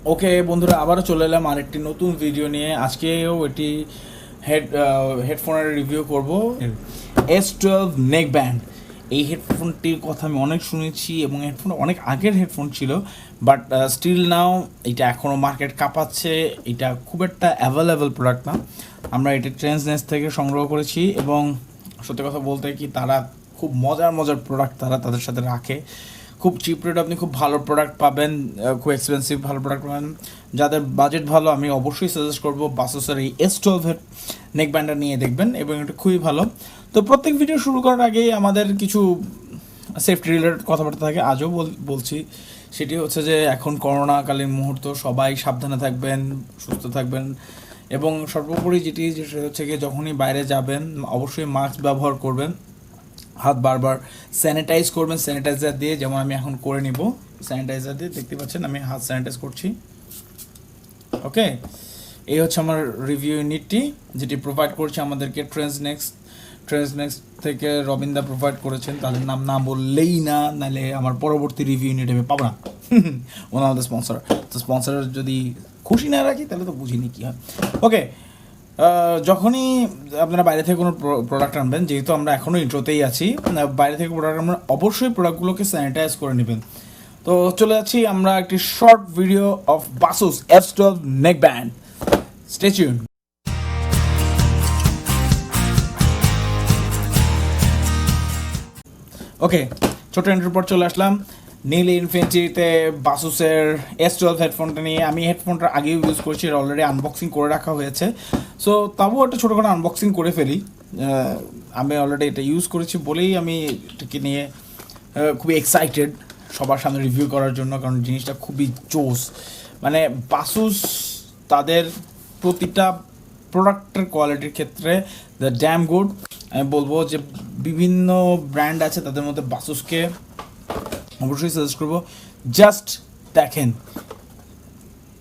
ওকে বন্ধুরা, আবারও চলে এলাম আরেকটি নতুন ভিডিও নিয়ে। আজকেও এটি হেডফোনের রিভিউ করব। S12 neckband. এই হেডফোনটির কথা আমি অনেক শুনেছি এবং হেডফোন অনেক আগের হেডফোন ছিল, বাট স্টিল নাও এটা এখনও মার্কেট কাঁপাচ্ছে। এটা খুব একটা অ্যাভেলেবল প্রোডাক্ট না। আমরা এটা ট্রেন্ডসনেস্ট থেকে সংগ্রহ করেছি এবং সত্যি কথা বলতে কি, তারা খুব মজার প্রোডাক্ট তারা তাদের সাথে রাখে। খুব চিপ রেট আপনি খুব ভালো প্রোডাক্ট পাবেন, খুব এক্সপেন্সিভ ভালো প্রোডাক্ট পাবেন। যাদের বাজেট ভালো, আমি অবশ্যই সাজেস্ট করবো বাসুসের এই S12 নেকব্যান্ডটা নিয়ে দেখবেন এবং এটা খুবই ভালো। তো প্রত্যেক ভিডিও শুরু করার আগেই আমাদের কিছু সেফটি রিলেটেড কথাবার্তা থাকে, আজও বলছি। সেটি হচ্ছে যে এখন করোনাকালীন মুহূর্ত, সবাই সাবধানে থাকবেন, সুস্থ থাকবেন এবং সর্বোপরি যেটা হচ্ছে গিয়ে যখনই বাইরে যাবেন অবশ্যই মাস্ক ব্যবহার করবেন, হাত বারবার স্যানিটাইজ করবেন স্যানিটাইজার দিয়ে, যেমন আমি এখন করে নিব স্যানিটাইজার দিয়ে। দেখতে পাচ্ছেন আমি হাত স্যানিটাইজ করছি। ওকে, এই হচ্ছে আমার রিভিউ ইউনিটটি, যেটি প্রোভাইড করছে আমাদেরকে ট্রেন্ডসনেক্সট থেকে রবিন্দা প্রোভাইড করেছেন। তাদের নাম না বললেই না, নাহলে আমার পরবর্তী রিভিউ ইউনিট আমি পাবো না। ওনার আমাদের স্পন্সর, তো স্পন্সর যদি খুশি না রাখি তাহলে তো বুঝিনি কী হয়। ওকে, যখনই আপনারা বাইরে থেকে কোনো প্রোডাক্ট আনবেন, যেহেতু আমরা এখনও ইন্ট্রোতেই আছি, বাইরে থেকে প্রোডাক্ট আমরা অবশ্যই প্রোডাক্টগুলোকে স্যানিটাইজ করে নেবেন। তো চলে যাচ্ছি আমরা একটি short video of Baseus S12 neckband. Stay tune. Okay, ছোট এন্ট্রির পর চলে আসলাম নীল ইনফিনিটিতে বাসুসের S12 হেডফোনটা নিয়ে। আমি হেডফোনটা আগেও ইউজ করছি, অলরেডি আনবক্সিং করে রাখা হয়েছে। সো তাও একটা ছোটোখাটো আনবক্সিং করে ফেলি। আমি অলরেডি এটা ইউজ করেছি বলেই আমি এটাকে নিয়ে খুবই এক্সাইটেড সবার সামনে রিভিউ করার জন্য, কারণ জিনিসটা খুবই জোস। মানে বাসুস তাদের প্রতিটা প্রোডাক্টের কোয়ালিটির ক্ষেত্রে দ্য ড্যাম গুড। আমি বলবো যে বিভিন্ন ব্র্যান্ড আছে, তাদের মধ্যে বাসুসকে অবশ্যই সাজেস্ট করবো। জাস্ট দেখেন,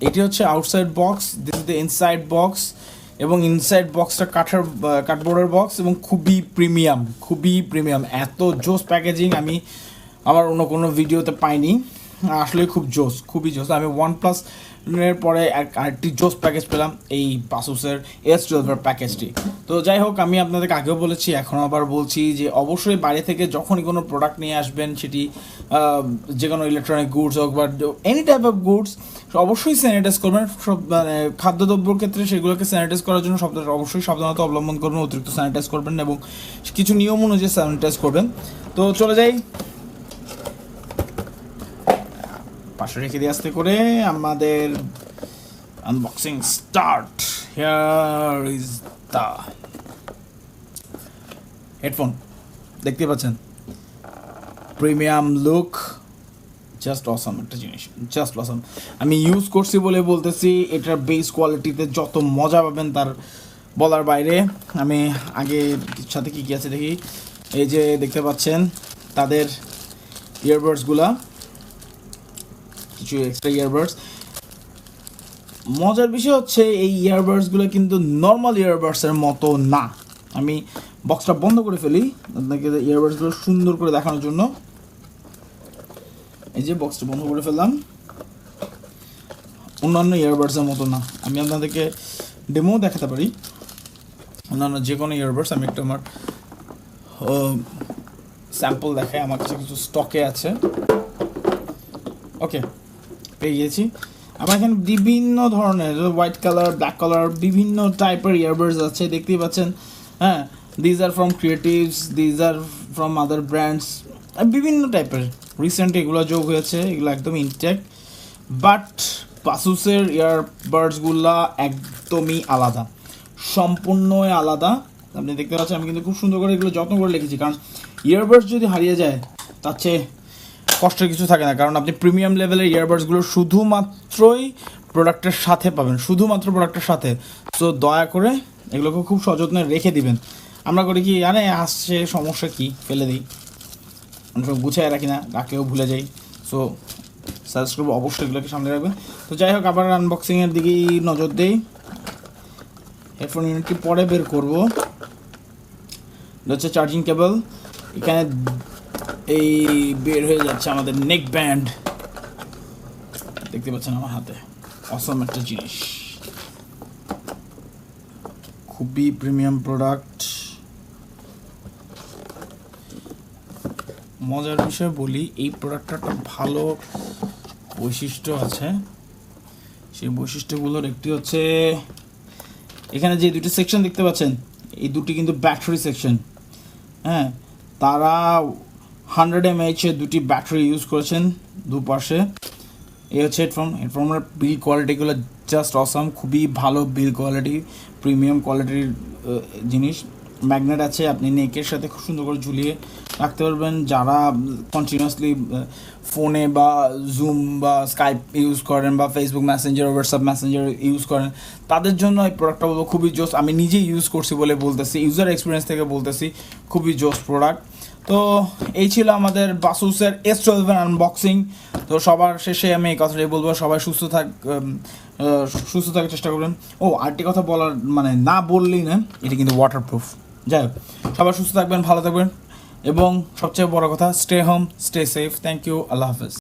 এটি হচ্ছে outside box, this is the inside box, এবং ইনসাইড বক্সটা কার্ডবোর্ডের বক্স এবং খুবই প্রিমিয়াম। এত জোস প্যাকেজিং আমি আমার অন্য কোনো ভিডিওতে পাইনি। আসলে খুবই জোস। আমি OnePlus এর পরে আরেকটি জোস প্যাকেজ পেলাম, এই বাসুসের S12 প্যাকেজটি। তো যাই হোক, আমি আপনাদেরকে আগেও বলেছি, এখন আবার বলছি যে অবশ্যই বাইরে থেকে যখনই কোনো প্রোডাক্ট নিয়ে আসবেন, সেটি যে কোনো ইলেকট্রনিক গুডস হোক বা এনি টাইপ অফ গুডস, অবশ্যই স্যানিটাইজ করবেন। সব মানে খাদ্যদ্রব্যর ক্ষেত্রে সেগুলোকে স্যানিটাইজ করার জন্য অবশ্যই সাবধানতা অবলম্বন করবেন, অতিরিক্ত স্যানিটাইজ করবেন এবং কিছু নিয়ম অনুযায়ী স্যানিটাইজ করবেন। তো চলে যাই, পাশে রেখে দিয়ে আসতে করে আমাদের unboxing start. Here is the headphone, দেখতে পাচ্ছেন প্রিমিয়াম লুক, জাস্ট অসাম একটা জিনিস, জাস্ট অসাম। আমি ইউজ করছি বলে বলতেছি, এটার বেস কোয়ালিটিতে যত মজা পাবেন তার বলার বাইরে। আমি আগে সাথে কী আছে দেখি। এই যে দেখতে পাচ্ছেন তাদের ইয়ারবাডসগুলা, কিছু এক্সট্রা ইয়ারবাডস। মজার বিষয় হচ্ছে এই ইয়ারবাডসগুলো কিন্তু নর্মাল ইয়ারবাডসের মতো না। আমি বক্সটা বন্ধ করে ফেলি আপনাকে ইয়ারবাডসগুলো সুন্দর করে দেখানোর জন্য। এই যে বক্সটা বন্ধ করে ফেললাম, অন্যান্য ইয়ারবাডসের মতো না। আমি আপনাদেরকে ডেমো দেখাতে পারি অন্যান্য যে কোনো ইয়ারবাডস। আমি একটু আমার স্যাম্পল দেখাই, আমার কাছে কিছু স্টকে আছে। ওকে, পেয়ে গিয়েছি। আমার এখানে বিভিন্ন ধরনের হোয়াইট কালার, ব্ল্যাক কালার, বিভিন্ন টাইপের ইয়ারবাডস আছে, দেখতেই পাচ্ছেন। হ্যাঁ, these are from creatives, these are from other brands, বিভিন্ন টাইপের। রিসেন্ট এগুলো যোগ হয়েছে, এগুলো একদম ইনটেক। বাট বাসুসের ইয়ারবাডসগুলা একদমই আলাদা, সম্পূর্ণই আলাদা। আপনি দেখতে পাচ্ছেন আমি কিন্তু খুব সুন্দর করে এগুলো যত্ন করে লিখেছি, কারণ ইয়ারবাডস যদি হারিয়ে যায় তার চেয়ে কষ্টের কিছু থাকে না। কারণ আপনি প্রিমিয়াম লেভেলের ইয়ারবাডসগুলো শুধুমাত্রই প্রোডাক্টের সাথে পাবেন, শুধুমাত্র প্রোডাক্টের সাথে। সো দয়া করে এগুলোকে খুব সযত্নে রেখে দিবেন। আমরা করি কি, আরে আসছে সমস্যা কি, ফেলে দিই, আমরা সব গুছিয়ে রাখি না, রাখলেও ভুলে যাই। সো সাজেস্ট করবো অবশ্যই এগুলোকে সামনে রাখবেন। তো যাই হোক, আবার আনবক্সিংয়ের দিকেই নজর দেই। হেডফোন ইউনিটটি পরে বের করবো। এটা হচ্ছে চার্জিং কেবল। এখানে এই বের হয়ে যাচ্ছে আমাদের নেক ব্যান্ড, দেখতে পাচ্ছেন আমার হাতে। অসম একটা জিনিস, খুবই প্রিমিয়াম প্রোডাক্ট। মজার বিষয় বলি, এই প্রোডাক্টটা একটা ভালো বৈশিষ্ট্য আছে। সেই বৈশিষ্ট্যগুলোর একটি হচ্ছে এখানে যে দুটি সেকশন দেখতে পাচ্ছেন, এই দুটি কিন্তু ব্যাটারি সেকশন। হ্যাঁ, তারা 100 mAh এর দুটি ব্যাটারি ইউজ করেছেন দুপাশে। এই হচ্ছে হেডফোনের বিল কোয়ালিটিগুলো জাস্ট অসাম, খুবই ভালো বিল কোয়ালিটি, প্রিমিয়াম কোয়ালিটির জিনিস। ম্যাগনেট আছে, আপনি নেকের সাথে খুব সুন্দর করে ঝুলিয়ে রাখতে পারবেন। যারা কন্টিনিউয়াসলি ফোনে বা জুম বা স্কাইপ ইউজ করেন বা Facebook Messenger, WhatsApp Messenger use করেন, তাদের জন্য এই প্রোডাক্টটা বলবো খুবই জোস। আমি নিজেই ইউজ করছি বলে বলতেছি, ইউজার এক্সপিরিয়েন্স থেকে বলতেছি, খুবই জোস প্রোডাক্ট। তো এই ছিল আমাদের বাসুসের S12 এর আনবক্সিং। তো সবার শেষে আমি এই কথাটাই বলবো, সবাই সুস্থ থাকার চেষ্টা করবেন। ও আরেকটি কথা বলার, মানে না বললেই না, এটা কিন্তু ওয়াটারপ্রুফ। যাই হোক, সবাই সুস্থ থাকবেন, ভালো থাকবেন, এবং সবচেয়ে বড় কথা, stay home, stay safe. Thank you, Allah হাফেজ।